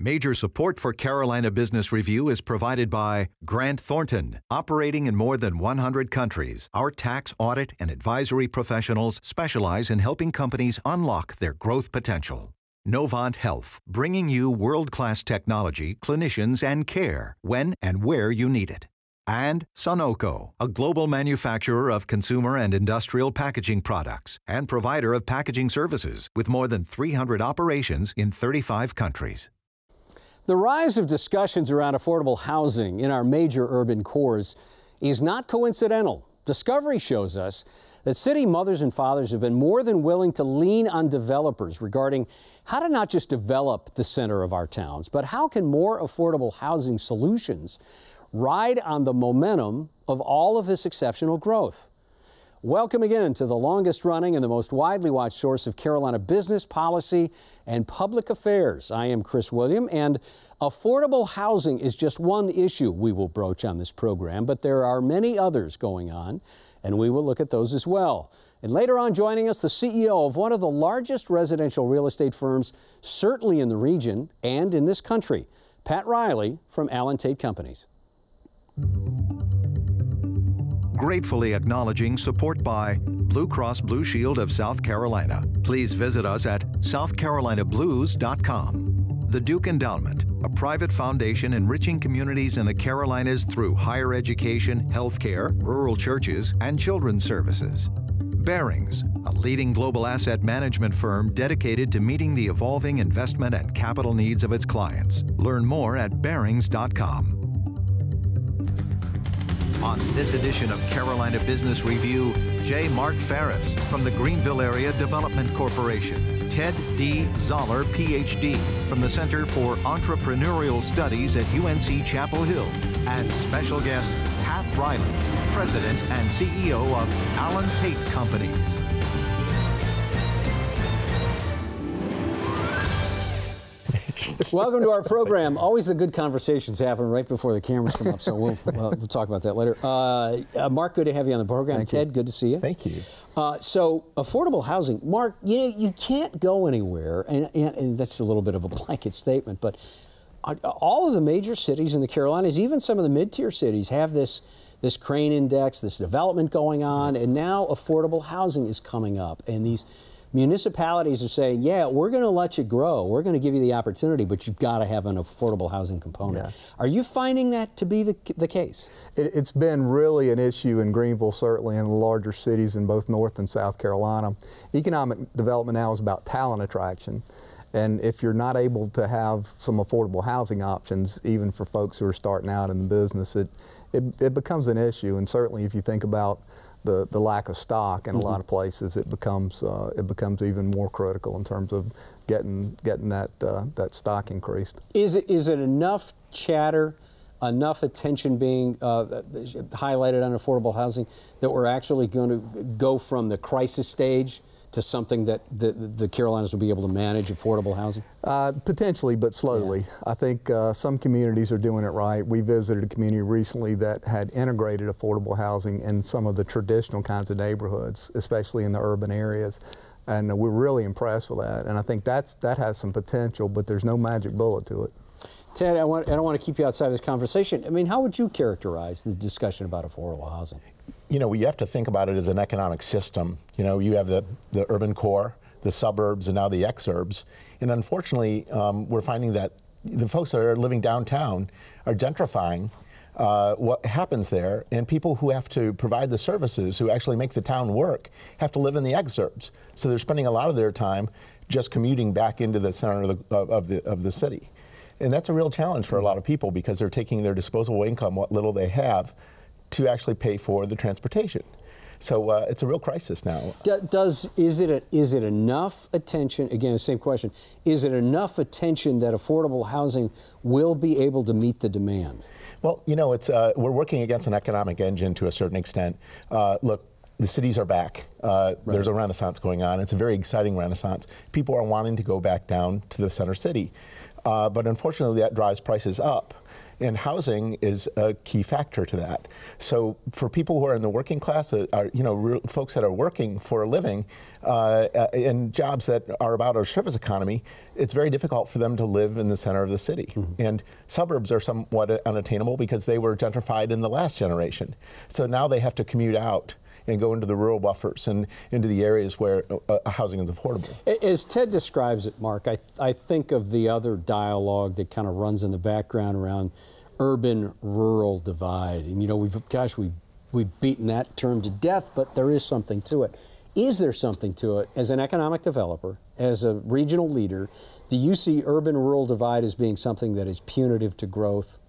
Major support for Carolina Business Review is provided by Grant Thornton. Operating in more than 100 countries, our tax, audit, and advisory professionals specialize in helping companies unlock their growth potential. Novant Health, bringing you world-class technology, clinicians, and care when and where you need it. And Sunoco, a global manufacturer of consumer and industrial packaging products and provider of packaging services with more than 300 operations in 35 countries. The rise of discussions around affordable housing in our major urban cores is not coincidental. Discovery shows us that city mothers and fathers have been more than willing to lean on developers regarding how to not just develop the center of our towns, but how can more affordable housing solutions ride on the momentum of all of this exceptional growth. Welcome again to the longest running and the most widely watched source of Carolina business, policy, and public affairs. I am Chris William, and affordable housing is just one issue we will broach on this program, but there are many others going on, and we will look at those as well. And later on, joining us, the CEO of one of the largest residential real estate firms, certainly in the region and in this country, Pat Riley from Allen Tate Companies. Gratefully acknowledging support by Blue Cross Blue Shield of South Carolina. Please visit us at southcarolinablues.com. The Duke Endowment, a private foundation enriching communities in the Carolinas through higher education, healthcare, rural churches, and children's services. Barings, a leading global asset management firm dedicated to meeting the evolving investment and capital needs of its clients. Learn more at barings.com. On this edition of Carolina Business Review, J. Mark Farris from the Greenville Area Development Corporation, Ted D. Zoller, Ph.D. from the Center for Entrepreneurial Studies at UNC Chapel Hill, and special guest Pat Riley, President and CEO of Allen Tate Companies. Welcome to our program. Always the good conversations happen right before the cameras come up, so we'll talk about that later. Mark, good to have you on the program. Thank Ted, you. good to see you. Thank you. So affordable housing. Mark, you can't go anywhere, and that's a little bit of a blanket statement, but all of the major cities in the Carolinas, even some of the mid-tier cities, have this crane index, this development going on, and now affordable housing is coming up, and these municipalities are saying, yeah, we're going to let you grow. We're going to give you the opportunity, but you've got to have an affordable housing component. Yeah. Are you finding that to be the case? It's been really an issue in Greenville, certainly in the larger cities in both North and South Carolina. Economic development now is about talent attraction. And if you're not able to have some affordable housing options, even for folks who are starting out in the business, it becomes an issue. And certainly if you think about the lack of stock in a lot of places, it becomes even more critical in terms of getting that stock increased. Is it enough chatter, enough attention being highlighted on affordable housing that we're actually going to go from the crisis stage to something that the Carolinas will be able to manage affordable housing? Potentially, but slowly. Yeah. I think some communities are doing it right. We visited a community recently that had integrated affordable housing in some of the traditional kinds of neighborhoods, especially in the urban areas. And we're really impressed with that. And I think that has some potential, but there's no magic bullet to it. Ted, I don't want to keep you outside of this conversation. I mean, how would you characterize the discussion about affordable housing? You know, you have to think about it as an economic system. You know, you have the urban core, the suburbs, and now the exurbs. And unfortunately, we're finding that the folks that are living downtown are gentrifying what happens there, and people who have to provide the services, who actually make the town work, have to live in the exurbs. So they're spending a lot of their time just commuting back into the center of the city. And that's a real challenge for a lot of people because they're taking their disposable income, what little they have, to actually pay for the transportation. So it's a real crisis now. Is it enough attention, again, the same question, is it enough attention that affordable housing will be able to meet the demand? Well, you know, we're working against an economic engine to a certain extent. Look, the cities are back. There's a renaissance going on. It's a very exciting renaissance. People are wanting to go back down to the center city. But unfortunately, that drives prices up. And housing is a key factor to that. So for people who are in the working class, folks that are working for a living in jobs that are about our service economy, it's very difficult for them to live in the center of the city. And suburbs are somewhat unattainable because they were gentrified in the last generation. So now they have to commute out and go into the rural buffers and into the areas where housing is affordable. As Ted describes it, Mark, I think of the other dialogue that kind of runs in the background around urban-rural divide. And, you know, we've beaten that term to death, but there is something to it. Is there something to it? As an economic developer, as a regional leader, do you see urban-rural divide as being something that is punitive to growth?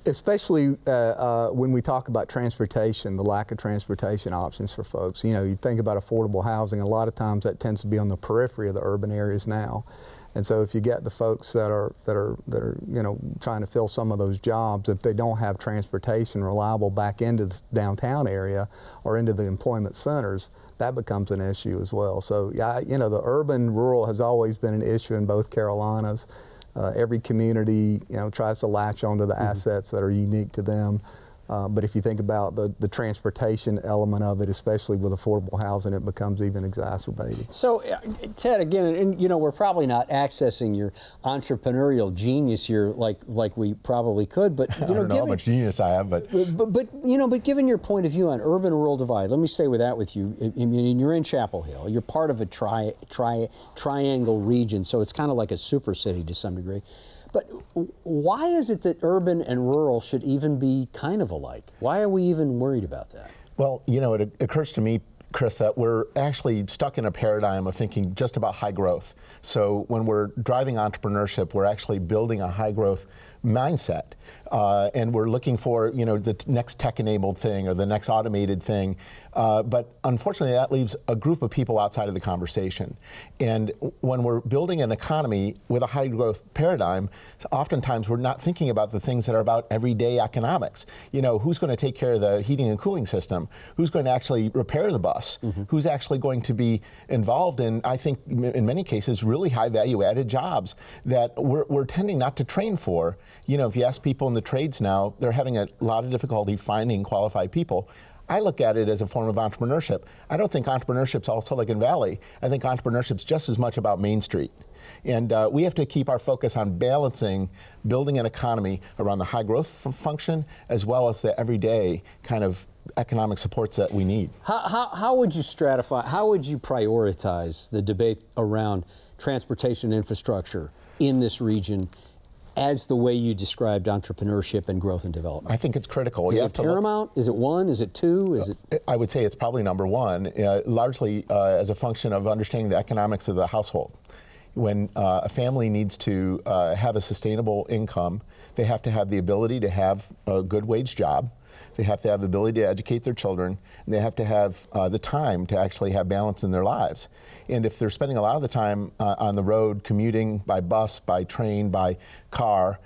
Especially when we talk about transportation, the lack of transportation options for folks. You know, you think about affordable housing, a lot of times that tends to be on the periphery of the urban areas now. And so if you get the folks that are you know, trying to fill some of those jobs, if they don't have transportation reliable back into the downtown area or into the employment centers, that becomes an issue as well. So yeah, you know, the urban-rural has always been an issue in both Carolinas. Every community, you know, tries to latch onto the assets that are unique to them. But if you think about the transportation element of it, especially with affordable housing, it becomes even exacerbated. So, Ted, again, and you know, we're probably not accessing your entrepreneurial genius here like we probably could, but you know, I don't know how much genius I have, but you know, but given your point of view on urban-rural divide, let me stay with that with you. I mean, you're in Chapel Hill. You're part of a triangle region, so it's kind of like a super city to some degree. But why is it that urban and rural should even be kind of alike? Why are we even worried about that? Well, you know, it occurs to me, Chris, that we're actually stuck in a paradigm of thinking just about high growth. So when we're driving entrepreneurship, we're actually building a high growth mindset. And we're looking for, you know, the next tech-enabled thing or the next automated thing. But unfortunately, that leaves a group of people outside of the conversation. And when we're building an economy with a high growth paradigm, oftentimes we're not thinking about the things that are about everyday economics. You know, who's going to take care of the heating and cooling system? Who's going to actually repair the bus? Who's actually going to be involved in, I think, in many cases, really high value added jobs that we're tending not to train for. You know, if you ask people in the trades now, they're having a lot of difficulty finding qualified people. I look at it as a form of entrepreneurship. I don't think entrepreneurship's all Silicon Valley. I think entrepreneurship's just as much about Main Street. And we have to keep our focus on balancing building an economy around the high growth function as well as the everyday kind of economic supports that we need. How would you stratify, how would you prioritize the debate around transportation infrastructure in this region as the way you described entrepreneurship and growth and development? I think it's critical. Is it paramount? Is it one? Is it two? Is it? I would say it's probably number one, largely as a function of understanding the economics of the household. When a family needs to have a sustainable income, they have to have the ability to have a good wage job. They have to have the ability to educate their children, and they have to have the time to actually have balance in their lives. And if they're spending a lot of the time on the road, commuting by bus, by train, by car,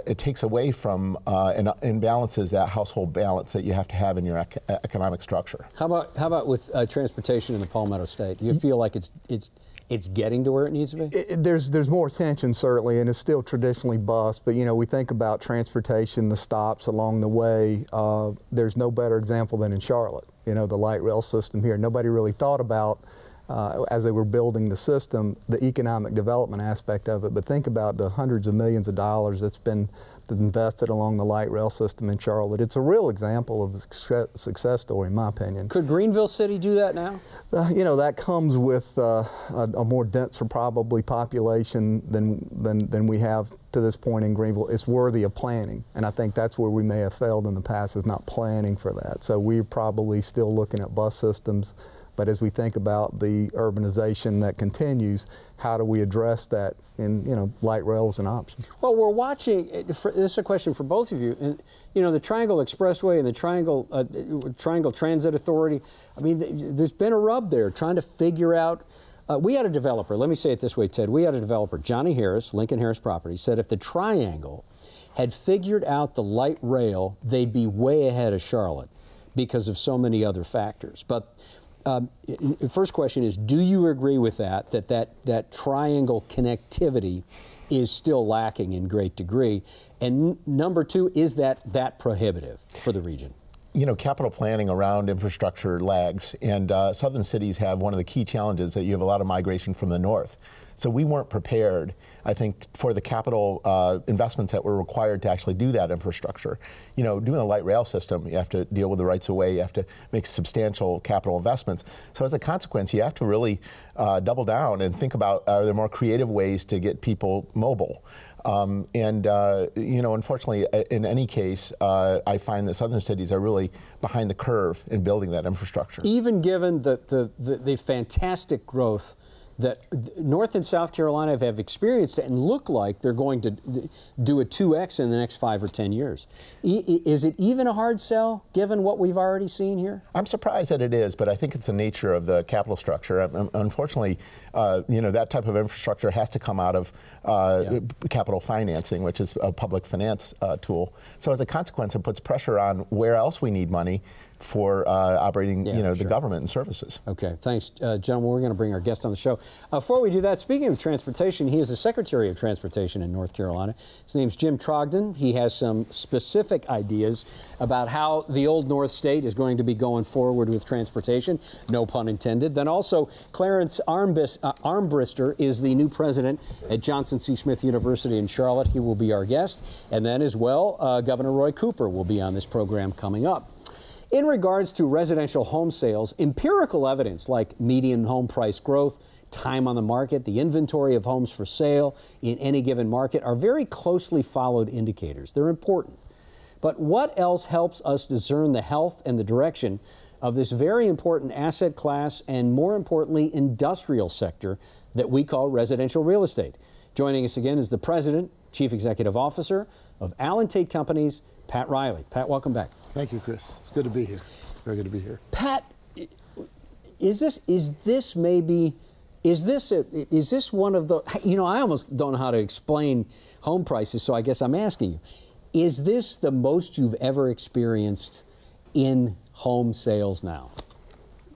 it takes away from and imbalances that household balance that you have to have in your economic structure. How about with transportation in the Palmetto State? Do you feel like it's getting to where it needs to be? There's more attention certainly, and it's still traditionally bus. But you know, we think about transportation, the stops along the way. There's no better example than in Charlotte. You know, the light rail system here. Nobody really thought about as they were building the system, the economic development aspect of it. But think about the hundreds of millions of dollars that's been invested along the light rail system in Charlotte. It's a real example of a success story, in my opinion. Could Greenville City do that now? You know, that comes with a more denser probably population than we have to this point in Greenville. It's worthy of planning, and I think that's where we may have failed in the past, is not planning for that. So we're probably still looking at bus systems. But as we think about the urbanization that continues, how do we address that? And you know, light rail is an option. Well, we're watching. This is a question for both of you. And you know, the Triangle Expressway and the Triangle Transit Authority. I mean, there's been a rub there, trying to figure out. We had a developer. Let me say it this way, Ted. We had a developer, Johnny Harris, Lincoln Harris Properties, said if the Triangle had figured out the light rail, they'd be way ahead of Charlotte because of so many other factors. But first question is, do you agree with that triangle connectivity is still lacking in great degree. And number two, is that prohibitive for the region? You know, capital planning around infrastructure lags, and southern cities have one of the key challenges that you have a lot of migration from the north. So we weren't prepared, I think, for the capital investments that were required to actually do that infrastructure. You know, doing a light rail system, you have to deal with the rights of way, you have to make substantial capital investments. So as a consequence, you have to really double down and think about, are there more creative ways to get people mobile? You know, unfortunately, in any case, I find that southern cities are really behind the curve in building that infrastructure. Even given the fantastic growth that North and South Carolina have experienced and look like they're going to do a 2X in the next 5 or 10 years. Is it even a hard sell, given what we've already seen here? I'm surprised that it is, but I think it's the nature of the capital structure. Unfortunately, you know, that type of infrastructure has to come out of capital financing, which is a public finance tool. So as a consequence, it puts pressure on where else we need money for operating, you know, the government and services. Okay, thanks, gentlemen. We're going to bring our guest on the show. Before we do that, speaking of transportation, he is the Secretary of Transportation in North Carolina. His name's Jim Trogdon. He has some specific ideas about how the Old North State is going to be going forward with transportation, no pun intended. Then also, Clarence Armbrister is the new president at Johnson C. Smith University in Charlotte. He will be our guest. And then as well, Governor Roy Cooper will be on this program coming up. In regards to residential home sales, empirical evidence like median home price growth, time on the market, the inventory of homes for sale in any given market are very closely followed indicators. They're important. But what else helps us discern the health and the direction of this very important asset class and, more importantly, industrial sector that we call residential real estate? Joining us again is the President, Chief Executive Officer of Allen Tate Companies, Pat Riley. Pat, welcome back. Thank you, Chris. It's good to be here. Very good to be here. Pat, is this one of the, you know, I almost don't know how to explain home prices, so I guess I'm asking you, is this the most you've ever experienced in home sales now?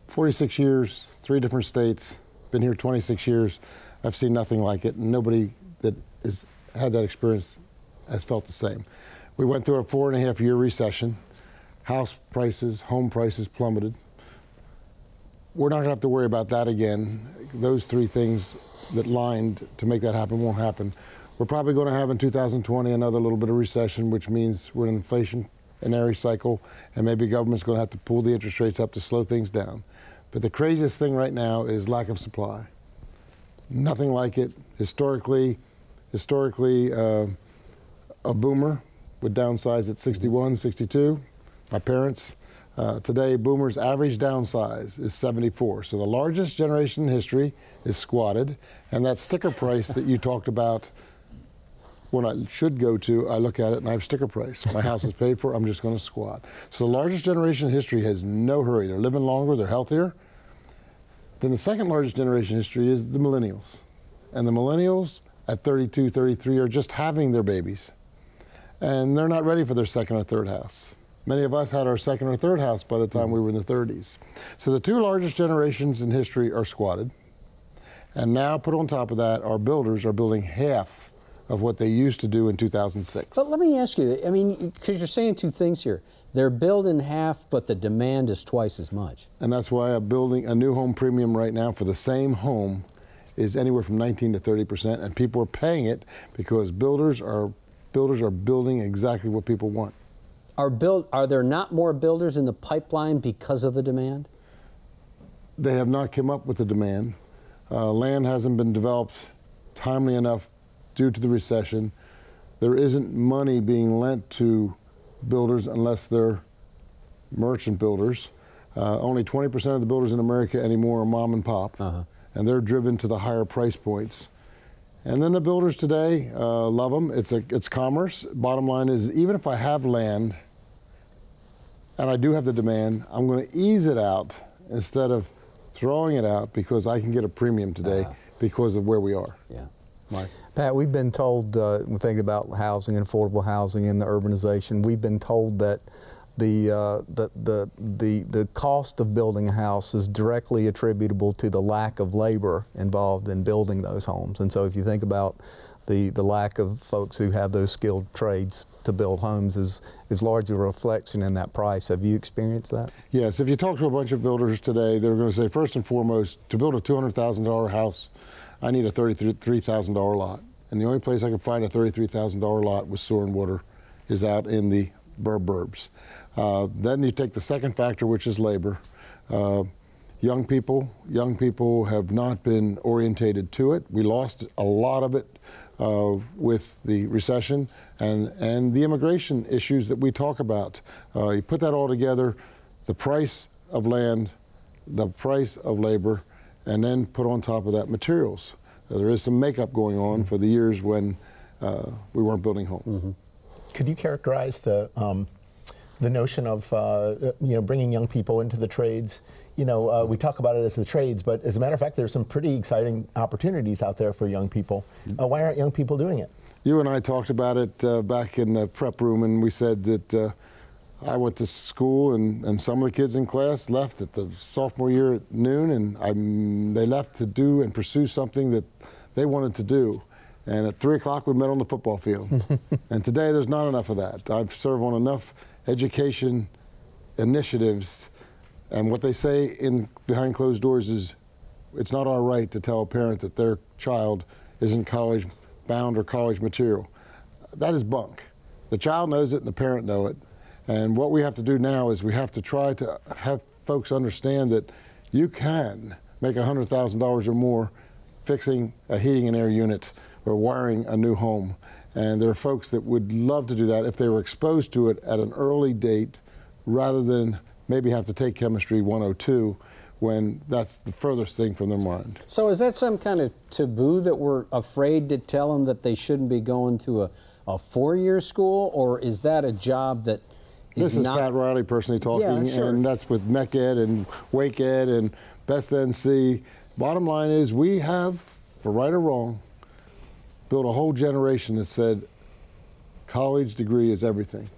46 years, 3 different states, been here 26 years. I've seen nothing like it, and nobody that has had that experience has felt the same. We went through a 4.5-year recession. House prices, home prices plummeted. We're not going to have to worry about that again. Those 3 things that lined to make that happen won't happen. We're probably going to have in 2020 another little bit of recession, which means we're in an inflationary cycle, and maybe government's going to have to pull the interest rates up to slow things down. But the craziest thing right now is lack of supply. Nothing like it. Historically, a boomer would downsize at 61, 62. My parents, today, boomers' average downsize is 74. So the largest generation in history is squatted. And that sticker price that you talked about, when I should go to, I look at it and I have sticker price. My house is paid for, I'm just going to squat. So the largest generation in history has no hurry. They're living longer, they're healthier. Then the second largest generation in history is the millennials. And the millennials at 32, 33 are just having their babies. And they're not ready for their second or third house. Many of us had our second or third house by the time we were in the 30s. So the 2 largest generations in history are squatted. And now put on top of that, our builders are building half of what they used to do in 2006. But let me ask you, I mean, because you're saying 2 things here. They're building half, but the demand is twice as much. And that's why building a new home premium right now for the same home is anywhere from 19 to 30%, and people are paying it because builders are building exactly what people want. Are there not more builders in the pipeline because of the demand? They have not come up with the demand. Land hasn't been developed timely enough due to the recession. There isn't money being lent to builders unless they're merchant builders. Only 20% of the builders in America anymore are mom and pop, and they're driven to the higher price points. And then the builders today love them. It's commerce. Bottom line is, even if I have land and I do have the demand, I'm going to ease it out instead of throwing it out because I can get a premium today because of where we are. Yeah, Mark. Pat, we've been told, when thinking about housing and affordable housing and the urbanization, we've been told that the cost of building a house is directly attributable to the lack of labor involved in building those homes. And so if you think about the lack of folks who have those skilled trades to build homes is largely a reflection in that price. Have you experienced that? Yes, if you talk to a bunch of builders today, they're going to say, first and foremost, to build a $200,000 house, I need a $33,000 lot. And the only place I could find a $33,000 lot with sewer and water is out in the burbs. Then you take the second factor, which is labor. Young people have not been orientated to it. We lost a lot of it with the recession and the immigration issues that we talk about. You put that all together, the price of land, the price of labor, and then put on top of that materials. There is some makeup going on for the years when we weren't building homes. Mm-hmm. Could you characterize the notion of bringing young people into the trades? We talk about it as the trades, but as a matter of fact, there's some pretty exciting opportunities out there for young people. Why aren't young people doing it? You and I talked about it back in the prep room, and we said that I went to school, and some of the kids in class left at the sophomore year at noon, and they left to do and pursue something that they wanted to do. And at 3 o'clock, we met on the football field. And today, there's not enough of that. I've served on enough education initiatives. And what they say behind closed doors is, it's not our right to tell a parent that their child isn't college bound or college material. That is bunk. The child knows it and the parent know it. And what we have to do now is we have to try to have folks understand that you can make $100,000 or more fixing a heating and air unit or wiring a new home. And there are folks that would love to do that if they were exposed to it at an early date rather than maybe have to take Chemistry 102 when that's the furthest thing from their mind. So is that some kind of taboo that we're afraid to tell them that they shouldn't be going to a 4-year school, or is that a job that This is Pat Riley personally talking, yeah, sure. And that's with MEC Ed and Wake Ed and Best NC. Bottom line is we have, for right or wrong, built a whole generation that said college degree is everything.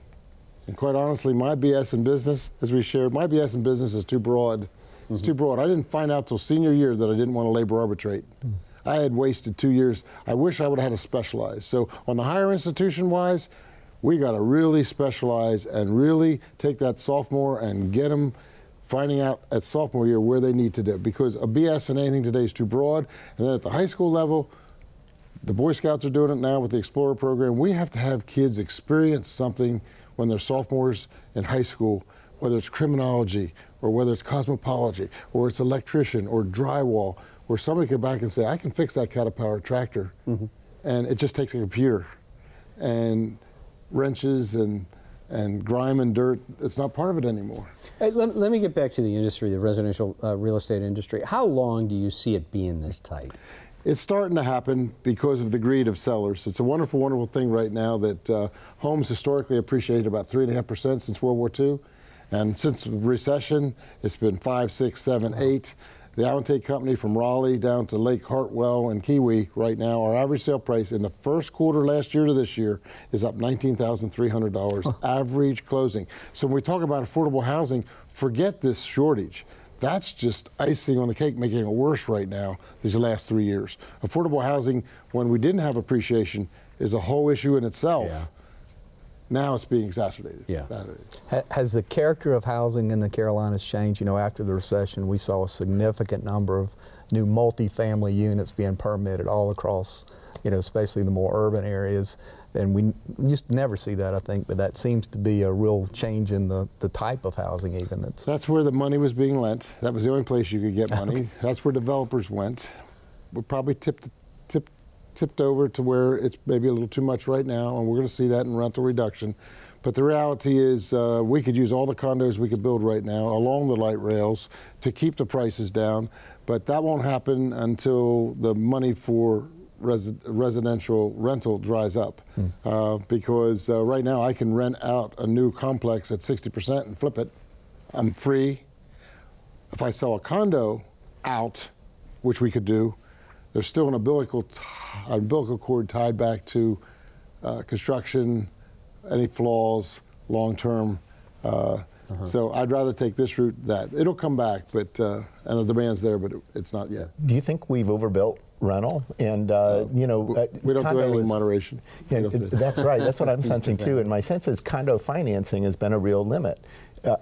And quite honestly, my BS in business, as we shared, my BS in business is too broad. It's too broad. I didn't find out till senior year that I didn't want to labor arbitrate. I had wasted 2 years. I wish I would have had to specialize. So on the higher institution wise, we got to really specialize and really take that sophomore and get them finding out at sophomore year where they need to do. Because a BS in anything today is too broad. And then at the high school level, the Boy Scouts are doing it now with the Explorer program. We have to have kids experience something when they're sophomores in high school, whether it's criminology or whether it's cosmopology or it's electrician or drywall, where somebody can back and say, I can fix that Caterpillar tractor. And it just takes a computer and wrenches and grime and dirt. It's not part of it anymore. Hey, let me get back to the industry, the residential real estate industry. How long do you see it being this tight? It's starting to happen because of the greed of sellers. It's a wonderful, wonderful thing right now that homes historically appreciated about 3.5% since World War II. And since the recession, it's been 5, 6, 7, 8. The Allentate Company from Raleigh down to Lake Hartwell and Kiwi right now, our average sale price in the first quarter last year to this year is up $19,300 average closing. So when we talk about affordable housing, forget this shortage. That's just icing on the cake, making it worse right now these last 3 years. Affordable housing, when we didn't have appreciation, is a whole issue in itself. Yeah. Now it's being exacerbated. Yeah. Has the character of housing in the Carolinas changed? You know, after the recession, we saw a significant number of new multifamily units being permitted all across, you know, especially the more urban areas. And we used to never see that, I think, but that seems to be a real change in the type of housing even. That's where the money was being lent. That was the only place you could get money. That's where developers went. We probably tipped over to where it's maybe a little too much right now, and we're going to see that in rental reduction. But the reality is we could use all the condos we could build right now along the light rails to keep the prices down, but that won't happen until the money for residential rental dries up. Because right now I can rent out a new complex at 60% and flip it. I'm free. If I sell a condo out, which we could do, there's still an umbilical cord tied back to construction, any flaws, long-term. So I'd rather take this route. It'll come back, but and the demand's there, but it's not yet. Do you think we've overbuilt rental? And you know, we don't do anything in moderation. That's right. That's what I'm sensing too. And my sense is condo financing has been a real limit.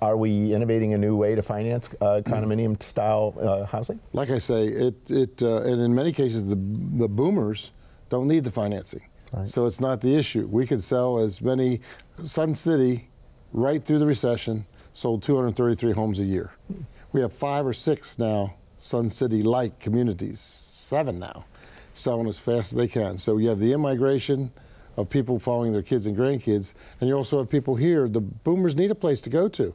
Are we innovating a new way to finance condominium-style housing? Like I say, and in many cases, the boomers don't need the financing. Right. So it's not the issue. We could sell as many. Sun City, right through the recession, sold 233 homes a year. We have 5 or 6 now, Sun City-like communities, 7 now, selling as fast as they can. So you have the immigration of people following their kids and grandkids, and you also have people here. The boomers need a place to go to.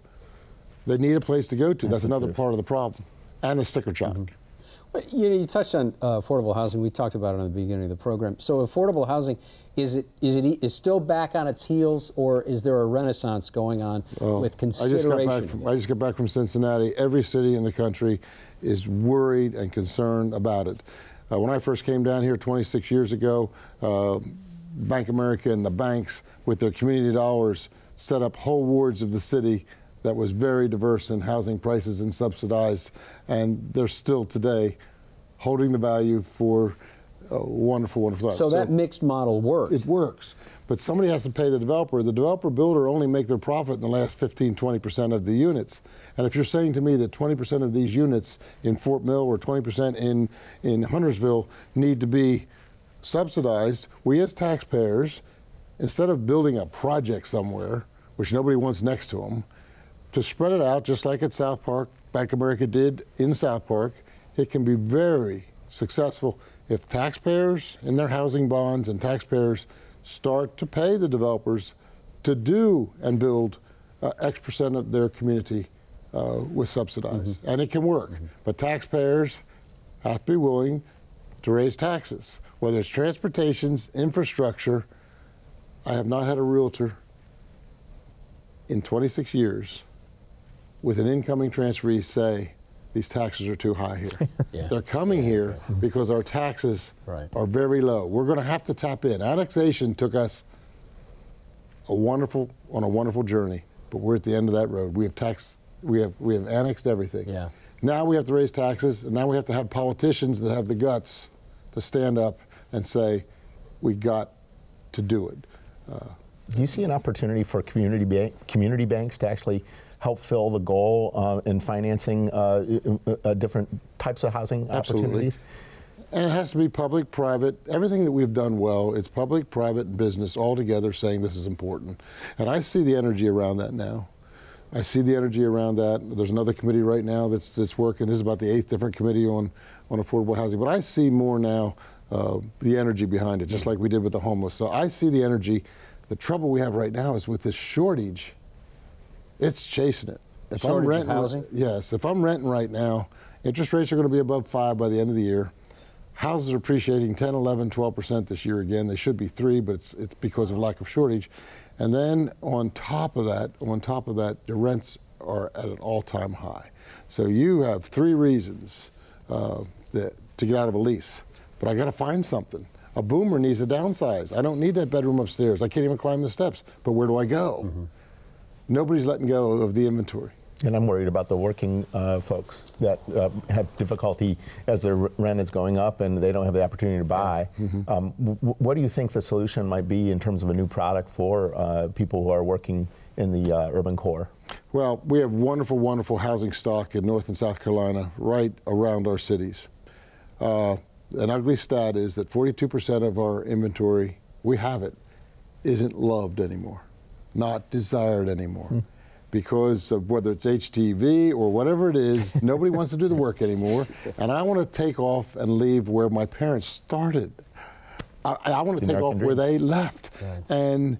They need a place to go to. That's another part of the problem, and the sticker shock. You touched on affordable housing. We talked about it in the beginning of the program. So affordable housing, is it still back on its heels, or is there a renaissance going on with consideration? I just got back from Cincinnati. Every city in the country is worried and concerned about it. When I first came down here 26 years ago, Bank of America and the banks, with their community dollars, set up whole wards of the city that was very diverse in housing prices and subsidized, and they're still today holding the value for wonderful, wonderful life. So that mixed model works. It works, but somebody has to pay the developer. The developer builder only make their profit in the last 15–20% of the units. And if you're saying to me that 20% of these units in Fort Mill or 20% in Huntersville need to be subsidized, we as taxpayers, instead of building a project somewhere, which nobody wants next to them, to spread it out, just like at South Park, Bank of America did in South Park, it can be very successful if taxpayers in their housing bonds and taxpayers start to pay the developers to do and build X% of their community with subsidized. And it can work. But taxpayers have to be willing to raise taxes, whether it's transportations, infrastructure. I have not had a realtor in 26 years with an incoming transferee say, these taxes are too high here. They're coming here because our taxes are very low. We're going to have to tap in. Annexation took us on a wonderful journey, but we're at the end of that road. We have annexed everything. Now we have to raise taxes, and now we have to have politicians that have the guts to stand up and say, we got to do it. Do you see an opportunity for community banks to actually help fill the goal in financing different types of housing opportunities? And it has to be public, private. Everything that we've done well, it's public, private, and business all together saying this is important. And I see the energy around that now. I see the energy around that. There's another committee right now that's working. This is about the 8th different committee on affordable housing. But I see more now the energy behind it, just like we did with the homeless. So I see the energy. The trouble we have right now is with this shortage, it's chasing it. If I'm renting housing? Yes, if I'm renting right now, interest rates are going to be above 5 by the end of the year. Houses are appreciating 10, 11, 12% this year again. They should be 3, but it's because of lack of shortage. And then on top of that, the rents are at an all-time high. So you have 3 reasons to get out of a lease. But I got to find something. A boomer needs to downsize. I don't need that bedroom upstairs. I can't even climb the steps. But where do I go? Nobody's letting go of the inventory. And I'm worried about the working folks that have difficulty as their rent is going up and they don't have the opportunity to buy. What do you think the solution might be in terms of a new product for people who are working in the urban core? Well, we have wonderful, wonderful housing stock in North and South Carolina right around our cities. An ugly stat is that 42% of our inventory, we have it, isn't loved anymore, not desired anymore. Because of whether it's HTV or whatever it is, nobody wants to do the work anymore. And I want to take off and leave where my parents started. I want to take off where they left. And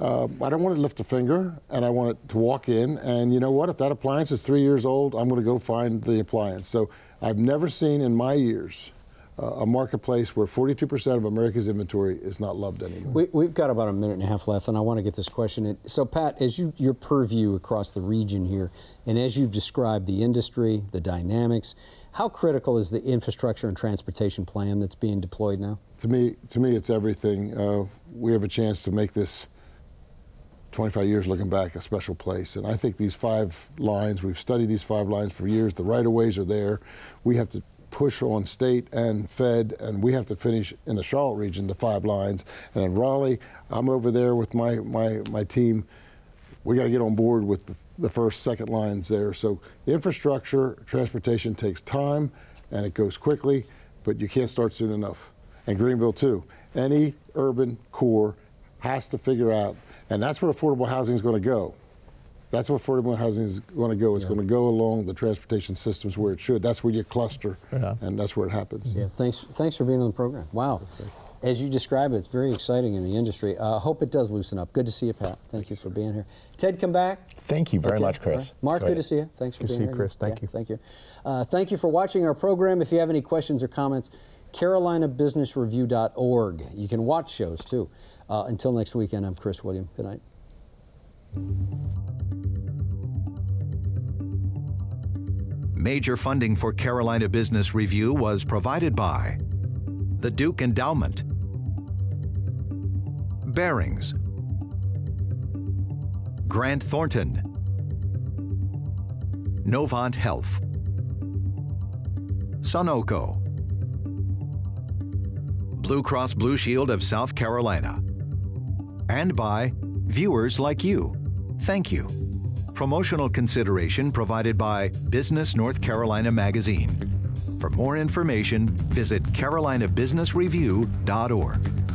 I don't want to lift a finger, and I want it to walk in. And you know what? If that appliance is 3 years old, I'm going to go find the appliance. So I've never seen in my years a marketplace where 42% of America's inventory is not loved anymore. We've got about a minute and a half left, and I want to get this question in. So, Pat, as your purview across the region here, and as you've described the industry, the dynamics, how critical is the infrastructure and transportation plan that's being deployed now? To me, it's everything. We have a chance to make this 25 years looking back, a special place. And I think these 5 lines, we've studied these 5 lines for years. The right-of-ways are there. We have to push on state and fed, and we have to finish in the Charlotte region the 5 lines. And in Raleigh, I'm over there with my team. We got to get on board with the first, second lines there. So infrastructure, transportation takes time, and it goes quickly, but you can't start soon enough. And Greenville too. Any urban core has to figure out, and that's where affordable housing is going to go. That's where affordable housing is going to go. It's going to go along the transportation systems where it should. That's where you cluster, and that's where it happens. Yeah, thanks for being on the program. Wow. As you describe it, it's very exciting in the industry. Hope it does loosen up. Good to see you, Pat. Thank you for being here. Ted, come back. Thank you very much, Chris. Right. Mark, good to see you. Thanks for being here. Good to see you, Chris. Thank you. Thank you. Thank you for watching our program. If you have any questions or comments, carolinabusinessreview.org. You can watch shows, too. Until next weekend, I'm Chris William. Good night. Major funding for Carolina Business Review was provided by the Duke Endowment, Barings, Grant Thornton, Novant Health, Sunoco, Blue Cross Blue Shield of South Carolina, and by viewers like you. Thank you. Promotional consideration provided by Business North Carolina Magazine. For more information, visit carolinabusinessreview.org.